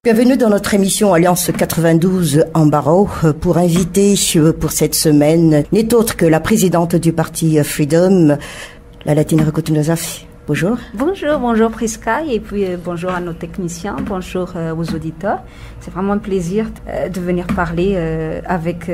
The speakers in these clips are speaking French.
Bienvenue dans notre émission Alliance 92 en Barreau pour inviter pour cette semaine n'est autre que la présidente du parti Freedom, la Latine Rakotunazafi. Bonjour. Bonjour Prisca et puis bonjour à nos techniciens, bonjour aux auditeurs. C'est vraiment un plaisir de venir parler avec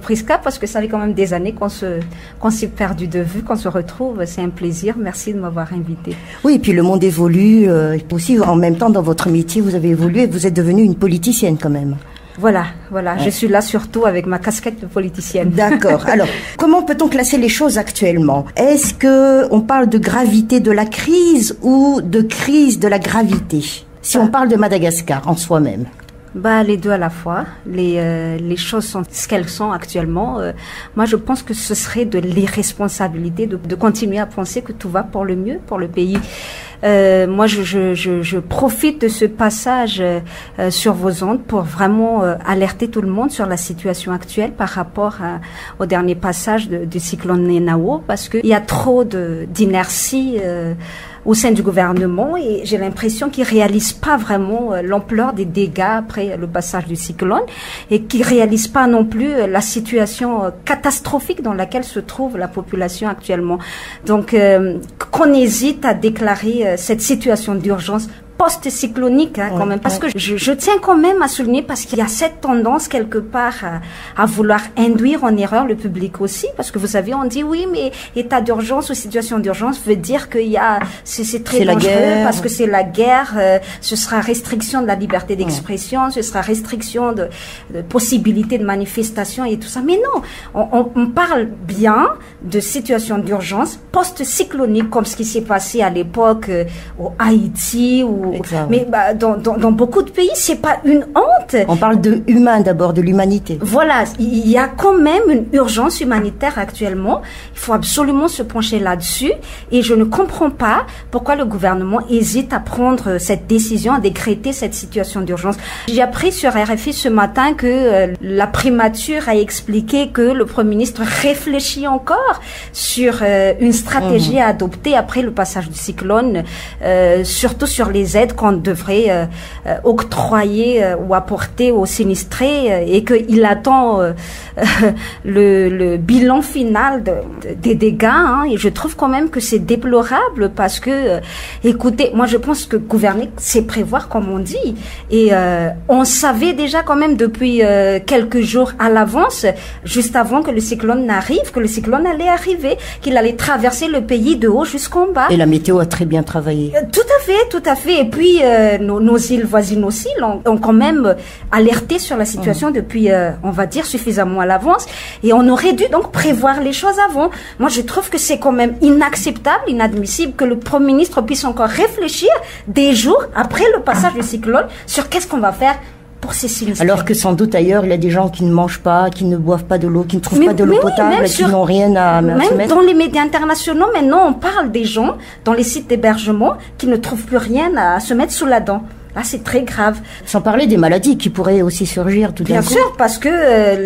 Prisca parce que ça fait quand même des années qu'on s'est perdu de vue, qu'on se retrouve. C'est un plaisir. Merci de m'avoir invité. Oui, et puis le monde évolue. Aussi, en même temps, dans votre métier, vous avez évolué. Vous êtes devenue une politicienne quand même. Voilà. Ouais. Je suis là surtout avec ma casquette de politicienne. D'accord. Alors, comment peut-on classer les choses actuellement? Est-ce que on parle de gravité de la crise ou de crise de la gravité? Si on parle de Madagascar en soi-même. Les deux à la fois. Les choses sont ce qu'elles sont actuellement. Moi, je pense que ce serait de l'irresponsabilité de continuer à penser que tout va pour le mieux pour le pays. Moi, je profite de ce passage sur vos ondes pour vraiment alerter tout le monde sur la situation actuelle par rapport au dernier passage du cyclone Nenao, parce qu'il y a trop d'inertie au sein du gouvernement et j'ai l'impression qu'ils réalisent pas vraiment l'ampleur des dégâts après le passage du cyclone et qu'ils réalisent pas non plus la situation catastrophique dans laquelle se trouve la population actuellement. Donc, qu'on hésite à déclarer cette situation d'urgence post-cyclonique quand même, parce que je tiens quand même à souligner parce qu'il y a cette tendance quelque part à vouloir induire en erreur le public aussi, parce que vous savez, on dit oui, mais état d'urgence ou situation d'urgence veut dire qu'il y a c'est très dangereux parce que c'est la guerre, ce sera restriction de la liberté d'expression, ce sera restriction de possibilité de manifestation et tout ça. Mais non, on parle bien de situation d'urgence post-cyclonique comme ce qui s'est passé à l'époque au Haïti ou mais dans beaucoup de pays, c'est pas une honte. On parle de humain d'abord, de l'humanité. Voilà, il y a quand même une urgence humanitaire actuellement. Il faut absolument se pencher là-dessus. Et je ne comprends pas pourquoi le gouvernement hésite à prendre cette décision, à décréter cette situation d'urgence. J'ai appris sur RFI ce matin que la primature a expliqué que le Premier ministre réfléchit encore sur une stratégie à adopter après le passage du cyclone, surtout sur les aides qu'on devrait octroyer ou apporter aux sinistrés et qu'il attend le bilan final des dégâts. Et je trouve quand même que c'est déplorable parce que, écoutez, moi je pense que gouverner, c'est prévoir comme on dit. Et on savait déjà quand même depuis quelques jours à l'avance, juste avant que le cyclone n'arrive, que le cyclone allait arriver, qu'il allait traverser le pays de haut jusqu'en bas. Et la météo a très bien travaillé. Tout à fait. Et puis, nos îles voisines aussi ont quand même alerté sur la situation depuis, on va dire, suffisamment à l'avance. Et on aurait dû donc prévoir les choses avant. Moi, je trouve que c'est quand même inacceptable, inadmissible que le Premier ministre puisse encore réfléchir des jours après le passage du cyclone sur qu'est-ce qu'on va faire pour ces sinistrés. Alors que sans doute ailleurs, il y a des gens qui ne mangent pas, qui ne boivent pas de l'eau, qui ne trouvent pas de l'eau potable, qui n'ont rien à se mettre. Même dans les médias internationaux, maintenant, on parle des gens dans les sites d'hébergement qui ne trouvent plus rien à se mettre sous la dent. Là, c'est très grave. Sans parler des maladies qui pourraient aussi surgir tout d'un coup. Bien sûr, parce que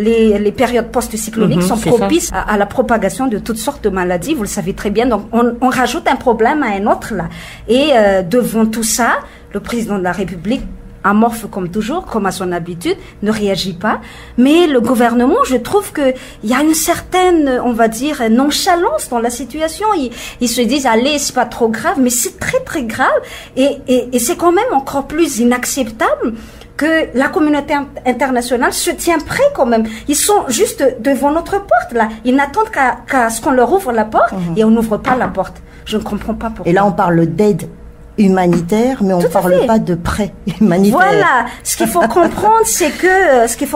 les périodes post-cycloniques sont propices à la propagation de toutes sortes de maladies. Vous le savez très bien. Donc, on rajoute un problème à un autre là. Et devant tout ça, le président de la République, amorphe comme toujours, comme à son habitude, ne réagit pas. Mais le gouvernement, je trouve que il y a une certaine, on va dire, nonchalance dans la situation. Ils se disent, allez, c'est pas trop grave, mais c'est très très grave. Et c'est quand même encore plus inacceptable que la communauté internationale se tient prêt quand même. Ils sont juste devant notre porte là. Ils n'attendent qu'à ce qu'on leur ouvre la porte et on n'ouvre pas la porte. Je ne comprends pas pourquoi. Et là, on parle d'aide humanitaire, mais on ne parle pas de prêt humanitaire. Voilà. Ce qu'il faut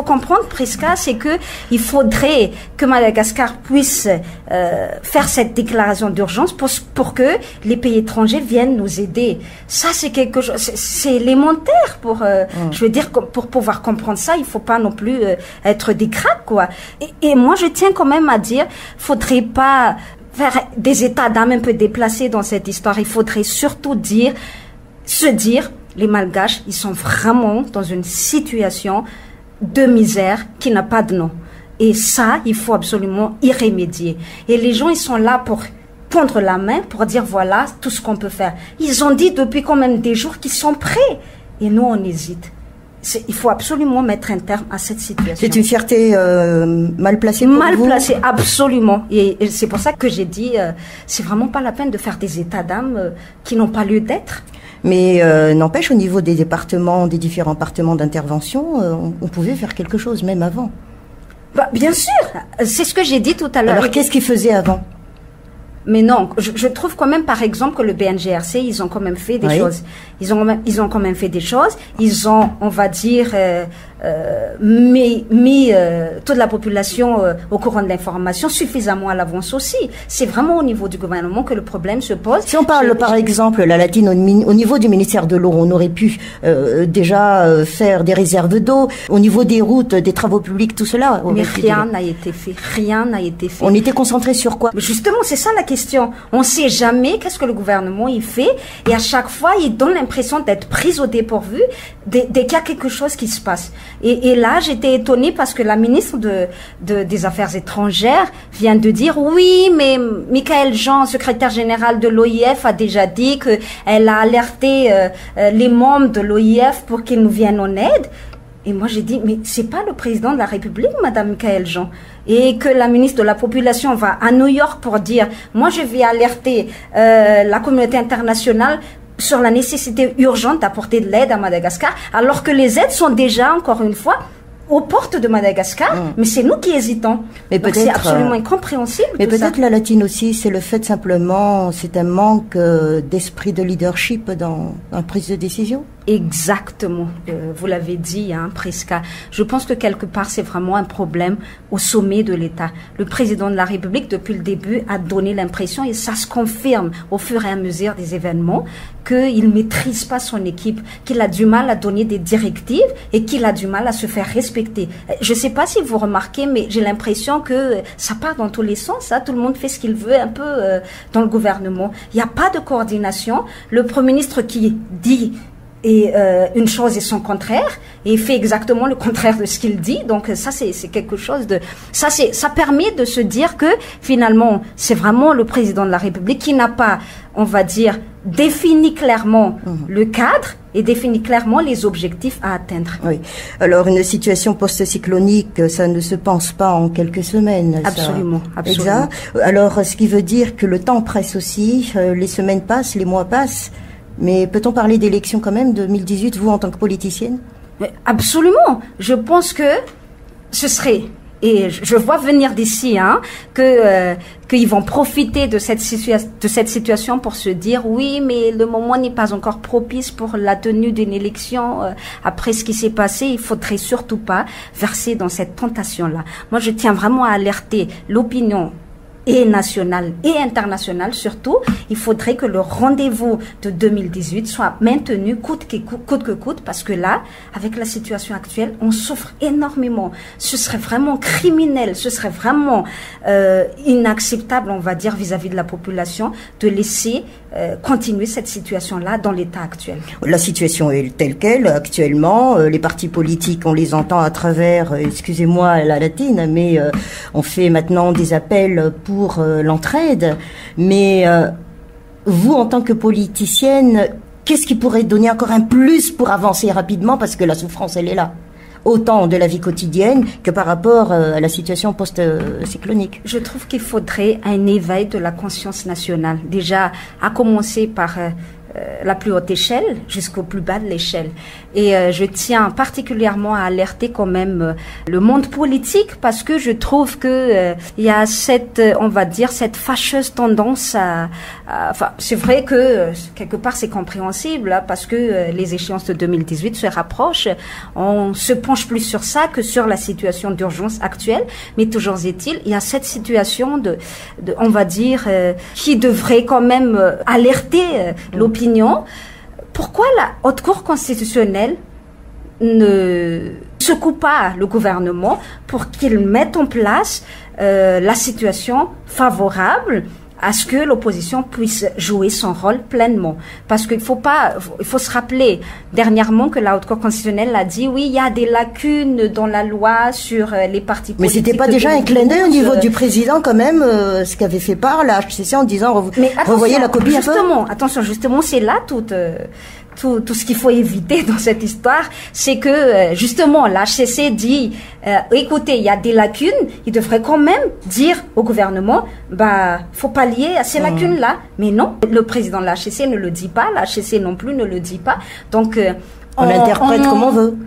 comprendre, Prisca, c'est que il faudrait que Madagascar puisse faire cette déclaration d'urgence pour que les pays étrangers viennent nous aider. Ça, c'est quelque chose, c'est élémentaire pour, je veux dire, pour pouvoir comprendre ça, il faut pas non plus être des cracks, quoi. Et moi, je tiens quand même à dire, faudrait pas faire des états d'âme un peu déplacés dans cette histoire. Il faudrait surtout se dire, les Malgaches, ils sont vraiment dans une situation de misère qui n'a pas de nom. Et ça, il faut absolument y remédier. Et les gens, ils sont là pour tendre la main, pour dire voilà tout ce qu'on peut faire. Ils ont dit depuis quand même des jours qu'ils sont prêts. et nous on hésite. Il faut absolument mettre un terme à cette situation. C'est une fierté mal placée pour vous? Mal placée, absolument. Et c'est pour ça que j'ai dit, c'est vraiment pas la peine de faire des états d'âme qui n'ont pas lieu d'être. Mais n'empêche, au niveau des départements, des différents départements d'intervention, on pouvait faire quelque chose, même avant. Bah, bien sûr, c'est ce que j'ai dit tout à l'heure. Alors qu'est-ce qu'ils faisaient avant? Mais non, je trouve quand même, par exemple, que le BNGRC, ils ont quand même fait des choses. Ils ont quand même fait des choses. Ils ont, on va dire, mis toute la population au courant de l'information suffisamment à l'avance aussi. C'est vraiment au niveau du gouvernement que le problème se pose. Si on parle, par exemple, la Latine, au niveau du ministère de l'eau, on aurait pu déjà faire des réserves d'eau. Au niveau des routes, des travaux publics, tout cela. Mais rien n'a été fait. Rien n'a été fait. On était concentré sur quoi? Justement, c'est ça la question. On ne sait jamais qu'est-ce que le gouvernement il fait, et à chaque fois, il donne l'impression d'être pris au dépourvu dès qu'il y a quelque chose qui se passe. Et là, j'étais étonnée parce que la ministre des Affaires étrangères vient de dire oui, mais Michaël Jean, secrétaire général de l'OIF, a déjà dit qu'elle a alerté les membres de l'OIF pour qu'ils nous viennent en aide. Et moi, j'ai dit, mais c'est pas le président de la République, Madame Michaël Jean. Et que la ministre de la Population va à New York pour dire, moi, je vais alerter la communauté internationale sur la nécessité urgente d'apporter de l'aide à Madagascar, alors que les aides sont déjà, encore une fois, aux portes de Madagascar, mais c'est nous qui hésitons. Mais peut-être c'est absolument incompréhensible. Mais peut-être la Latine aussi, c'est le fait simplement, c'est un manque d'esprit de leadership dans la prise de décision. Exactement, vous l'avez dit, hein, Prisca. Je pense que quelque part, c'est vraiment un problème au sommet de l'État. Le président de la République, depuis le début, a donné l'impression, et ça se confirme au fur et à mesure des événements, qu'il ne maîtrise pas son équipe, qu'il a du mal à donner des directives et qu'il a du mal à se faire respecter. Je ne sais pas si vous remarquez, mais j'ai l'impression que ça part dans tous les sens. Hein. Tout le monde fait ce qu'il veut un peu dans le gouvernement. Il n'y a pas de coordination. Le Premier ministre qui dit une chose et son contraire, et il fait exactement le contraire de ce qu'il dit. Donc ça, c'est quelque chose de... Ça permet de se dire que finalement, c'est vraiment le président de la République qui n'a pas, on va dire, défini clairement le cadre et défini clairement les objectifs à atteindre. Oui. Alors, une situation post-cyclonique, ça ne se pense pas en quelques semaines. Absolument, ça. absolument. Exact. Alors, ce qui veut dire que le temps presse aussi, les semaines passent, les mois passent. Mais peut-on parler d'élections quand même 2018, vous en tant que politicienne? Mais absolument. Je pense que ce serait, et je vois venir d'ici, hein, qu'ils vont profiter de cette situation pour se dire oui, mais le moment n'est pas encore propice pour la tenue d'une élection. Après ce qui s'est passé, il faudrait surtout pas verser dans cette tentation-là. Moi, je tiens vraiment à alerter l'opinion et nationale et internationale surtout. Il faudrait que le rendez-vous de 2018 soit maintenu coûte que coûte, parce que là, avec la situation actuelle, on souffre énormément. Ce serait vraiment criminel, ce serait vraiment inacceptable, on va dire, vis-à-vis de la population, de laisser continuer cette situation-là dans l'état actuel. La situation est telle qu'elle actuellement. Les partis politiques, on les entend à travers, excusez-moi la latine, mais on fait maintenant des appels pour l'entraide. Mais vous, en tant que politicienne, qu'est-ce qui pourrait donner encore un plus pour avancer rapidement, parce que la souffrance, elle est là, autant de la vie quotidienne que par rapport à la situation post-cyclonique? Je trouve qu'il faudrait un éveil de la conscience nationale, déjà à commencer par la plus haute échelle jusqu'au plus bas de l'échelle. Et je tiens particulièrement à alerter quand même le monde politique, parce que je trouve que il y a cette, on va dire, cette fâcheuse tendance enfin, c'est vrai que quelque part c'est compréhensible, hein, parce que les échéances de 2018 se rapprochent. On se penche plus sur ça que sur la situation d'urgence actuelle, mais toujours est-il, il y a cette situation on va dire, qui devrait quand même alerter l'opinion. Pourquoi la Haute Cour constitutionnelle ne secoue pas le gouvernement pour qu'il mette en place la situation favorable à ce que l'opposition puisse jouer son rôle pleinement? Parce qu'il faut se rappeler dernièrement que la Haute Cour constitutionnelle a dit oui, il y a des lacunes dans la loi sur les partis politiques. Mais c'était pas déjà un clin d'œil au niveau du président quand même, ce qu'avait fait part la HCC en disant revoyez la copie. Justement, attention, justement, c'est là toute tout ce qu'il faut éviter dans cette histoire, c'est que justement l'HCC dit écoutez, il y a des lacunes, il devrait quand même dire au gouvernement faut pallier à ces lacunes-là. Mais non, le président de l'HCC ne le dit pas, l'HCC non plus ne le dit pas. Donc on interprète comme on veut.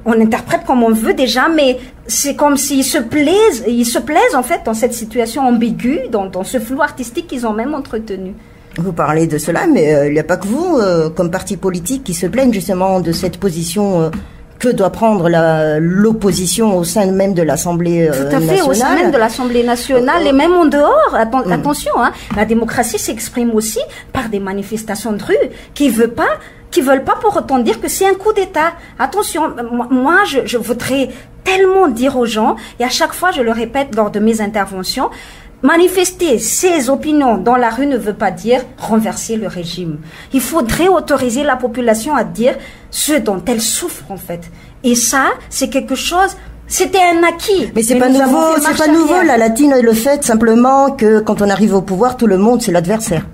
On interprète comme on veut déjà, mais c'est comme s'ils se plaisent en fait dans cette situation ambiguë, dans ce flou artistique qu'ils ont même entretenu. Vous parlez de cela, mais il n'y a pas que vous, comme parti politique, qui se plaignent justement de cette position que doit prendre l'opposition au sein même de l'Assemblée nationale. Tout à fait, au sein même de l'Assemblée nationale et même en dehors. Attention, la démocratie s'exprime aussi par des manifestations de rue qui veulent pas pour autant dire que c'est un coup d'État. Attention, moi je voudrais tellement dire aux gens, et à chaque fois je le répète lors de mes interventions, manifester ses opinions dans la rue ne veut pas dire renverser le régime. Il faudrait autoriser la population à dire ce dont elle souffre en fait. Et ça, c'est quelque chose, c'était un acquis. Mais c'est pas nouveau, la latine, le fait simplement que quand on arrive au pouvoir, tout le monde c'est l'adversaire.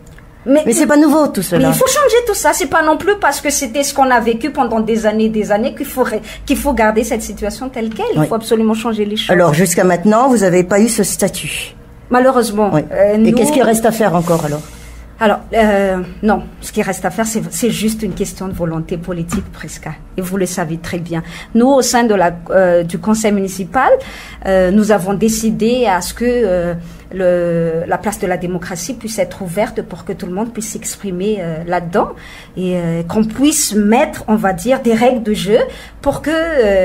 Mais c'est pas nouveau tout cela. Mais il faut changer tout ça. C'est pas non plus parce que c'était ce qu'on a vécu pendant des années qu'il faut garder cette situation telle quelle. Il faut absolument changer les choses. Alors jusqu'à maintenant, vous n'avez pas eu ce statut. Malheureusement. Oui. Et qu'est-ce qu'il reste à faire encore alors non, ce qui reste à faire, c'est juste une question de volonté politique, Prisca. Et vous le savez très bien. Nous, au sein de du conseil municipal, nous avons décidé à ce que la place de la démocratie puisse être ouverte pour que tout le monde puisse s'exprimer là-dedans et qu'on puisse mettre, on va dire, des règles de jeu pour que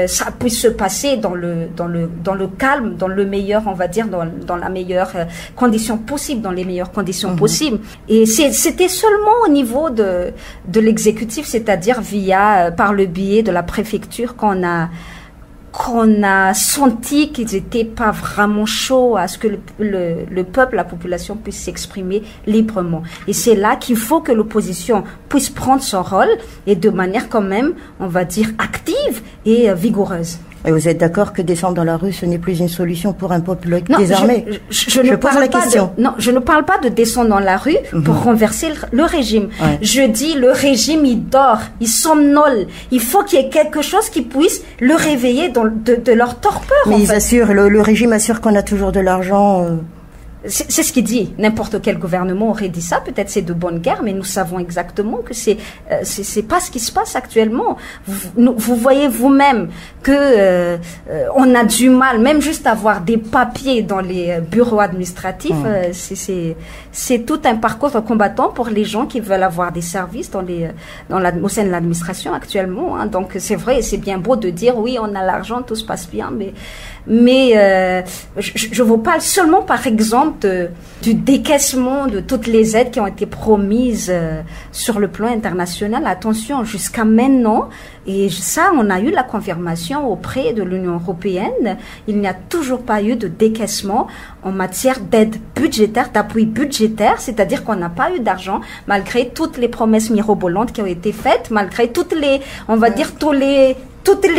ça puisse se passer dans le calme, dans le meilleur, on va dire, dans la meilleure condition possible, dans les meilleures conditions possibles. Et c'était seulement au niveau de l'exécutif, c'est-à-dire par le biais de la préfecture qu'on a senti qu'ils n'étaient pas vraiment chauds à ce que le peuple, la population puisse s'exprimer librement. Et c'est là qu'il faut que l'opposition puisse prendre son rôle et de manière quand même, on va dire, active et vigoureuse. Et vous êtes d'accord que descendre dans la rue, ce n'est plus une solution pour un peuple désarmé? Je pose la question. Je ne parle pas de descendre dans la rue pour renverser le régime. Ouais. Je dis le régime, il dort, il somnole. Il faut qu'il y ait quelque chose qui puisse le réveiller de leur torpeur. Mais ils assurent, le régime assure qu'on a toujours de l'argent. C'est ce qu'il dit. N'importe quel gouvernement aurait dit ça. Peut-être c'est de bonne guerre, mais nous savons exactement que c'est pas ce qui se passe actuellement. Vous voyez vous-même que on a du mal, même juste à avoir des papiers dans les bureaux administratifs. C'est tout un parcours de combattant pour les gens qui veulent avoir des services au sein de l'administration actuellement. Hein. Donc c'est vrai, c'est bien beau de dire oui, on a l'argent, tout se passe bien, mais je vous parle seulement par exemple du décaissement de toutes les aides qui ont été promises sur le plan international. Attention, jusqu'à maintenant, et ça, on a eu la confirmation auprès de l'Union européenne, il n'y a toujours pas eu de décaissement en matière d'aide budgétaire, d'appui budgétaire, c'est-à-dire qu'on n'a pas eu d'argent, malgré toutes les promesses mirobolantes qui ont été faites, malgré toutes les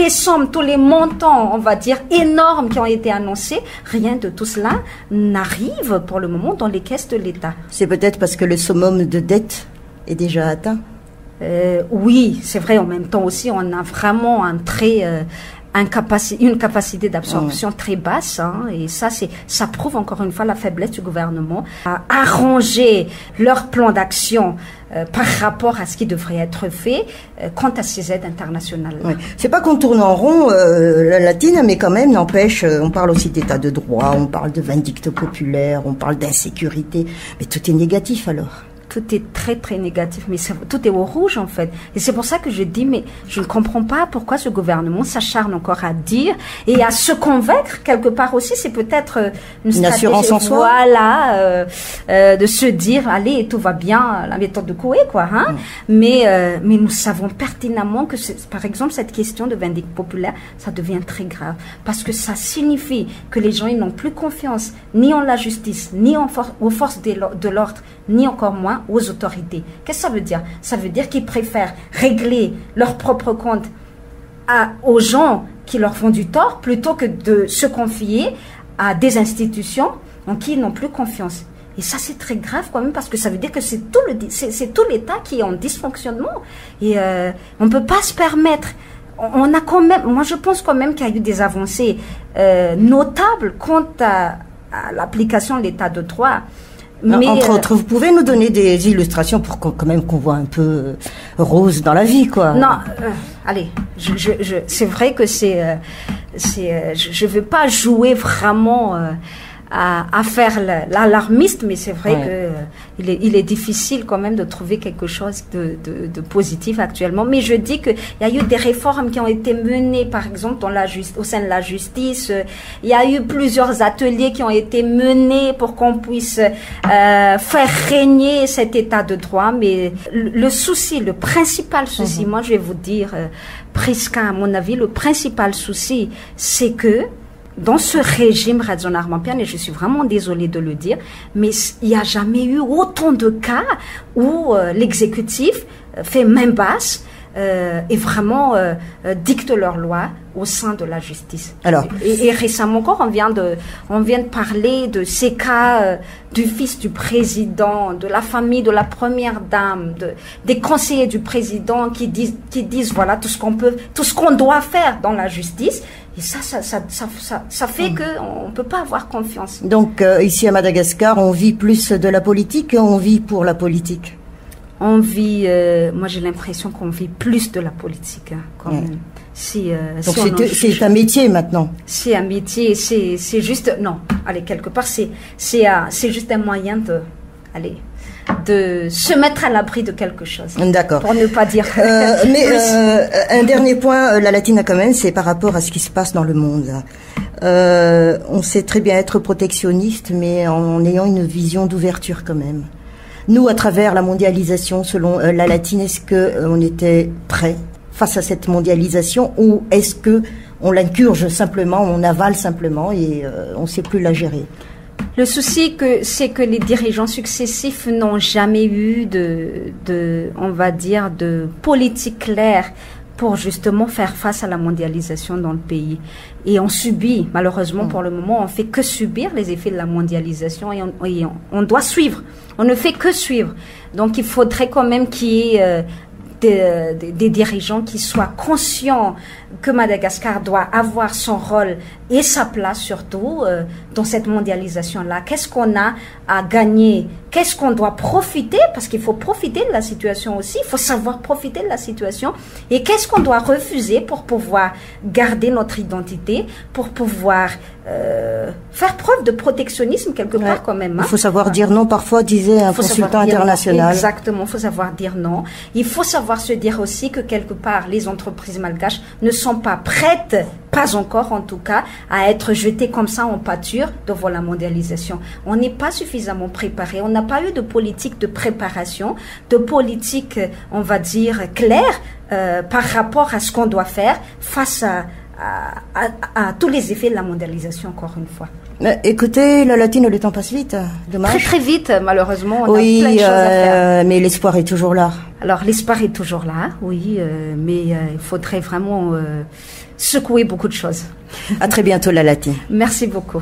sommes, tous les montants, on va dire, énormes qui ont été annoncés, rien de tout cela n'arrive pour le moment dans les caisses de l'État. C'est peut-être parce que le summum de dette est déjà atteint? Oui, c'est vrai. En même temps aussi, on a vraiment une capacité d'absorption très basse, hein, et ça prouve encore une fois la faiblesse du gouvernement à arranger leur plan d'action par rapport à ce qui devrait être fait quant à ces aides internationales. Oui. C'est pas qu'on tourne en rond la latine, mais quand même, n'empêche, on parle aussi d'état de droit, on parle de vindicte populaire, on parle d'insécurité, mais tout est négatif alors. Tout est très très négatif, mais tout est au rouge en fait. Et c'est pour ça que je dis, mais je ne comprends pas pourquoi ce gouvernement s'acharne encore à dire et à se convaincre quelque part aussi. C'est peut-être une assurance en soi. Voilà, de se dire, allez, tout va bien, la méthode de Coué, quoi. Hein. Mais nous savons pertinemment que, par exemple, cette question de vindicte populaire, ça devient très grave parce que ça signifie que les gens ils n'ont plus confiance ni en la justice, ni aux forces de l'ordre, ni encore moins aux autorités. Qu'est-ce que ça veut dire? Ça veut dire qu'ils préfèrent régler leurs propres comptes aux gens qui leur font du tort plutôt que de se confier à des institutions en qui ils n'ont plus confiance. Et ça, c'est très grave quand même, parce que ça veut dire que c'est tout l'État qui est en dysfonctionnement. Et on peut pas se permettre. On a quand même, moi je pense quand même qu'il y a eu des avancées notables quant à l'application de l'état de droit. Mais entre autres, vous pouvez nous donner des illustrations pour quand même qu'on voit un peu rose dans la vie, quoi. Non, allez, c'est vrai que je veux pas jouer vraiment à faire l'alarmiste, mais c'est vrai que il est difficile quand même de trouver quelque chose de positif actuellement. Mais je dis qu'il y a eu des réformes qui ont été menées, par exemple, au sein de la justice. Il y a eu plusieurs ateliers qui ont été menés pour qu'on puisse faire régner cet état de droit. Mais le souci, le principal souci, moi je vais vous dire, Prisca, à mon avis, le principal souci, c'est que dans ce régime Radzon Armampian, et je suis vraiment désolée de le dire, mais il n'y a jamais eu autant de cas où l'exécutif fait main basse et vraiment dicte leurs lois au sein de la justice. Alors, et récemment encore, on vient de parler de ces cas du fils du président, de la famille de la première dame, des conseillers du président qui disent voilà tout ce qu'on doit faire dans la justice. Et ça fait qu'on ne peut pas avoir confiance. Donc, ici à Madagascar, on vit plus de la politique et on vit pour la politique. On vit, moi j'ai l'impression qu'on vit plus de la politique, hein, quand même. Donc c'est un métier maintenant. C'est un métier, c'est juste, non, allez, quelque part, c'est juste un moyen de se mettre à l'abri de quelque chose. D'accord. Pour ne pas dire. Un dernier point, la Latina quand même, c'est par rapport à ce qui se passe dans le monde. On sait très bien être protectionniste, mais en ayant une vision d'ouverture quand même. Nous, à travers la mondialisation, selon la Latine, est-ce qu'on était prêt face à cette mondialisation, ou est-ce que on l'incurge simplement, on avale simplement et on ne sait plus la gérer? Le souci, c'est que les dirigeants successifs n'ont jamais eu on va dire, de politique claire pour justement faire face à la mondialisation dans le pays. Et on subit, malheureusement pour le moment, on fait que subir les effets de la mondialisation et on doit suivre. On ne fait que suivre. Donc il faudrait quand même qu'il y ait des dirigeants qui soient conscients que Madagascar doit avoir son rôle et sa place surtout dans cette mondialisation-là. Qu'est-ce qu'on a à gagner? Qu'est-ce qu'on doit profiter? Parce qu'il faut profiter de la situation aussi, il faut savoir profiter de la situation. Et qu'est-ce qu'on doit refuser pour pouvoir garder notre identité, pour pouvoir faire preuve de protectionnisme quelque part quand même. Hein. Il faut savoir dire non parfois, disait un consultant international. Exactement, il faut savoir dire non. Il faut savoir se dire aussi que quelque part, les entreprises malgaches ne sont pas prêtes, pas encore en tout cas, à être jetées comme ça en pâture devant la mondialisation. On n'est pas suffisamment préparé, on n'a pas eu de politique de préparation, de politique, on va dire, claire par rapport à ce qu'on doit faire face à tous les effets de la mondialisation, encore une fois. Écoutez, la Latine, le temps passe vite, dommage. Très très vite, malheureusement, on a plein de choses à faire. Mais l'espoir est toujours là. Alors l'espoir est toujours là, oui, mais il faudrait vraiment secouer beaucoup de choses. À très bientôt, la Latine. Merci beaucoup.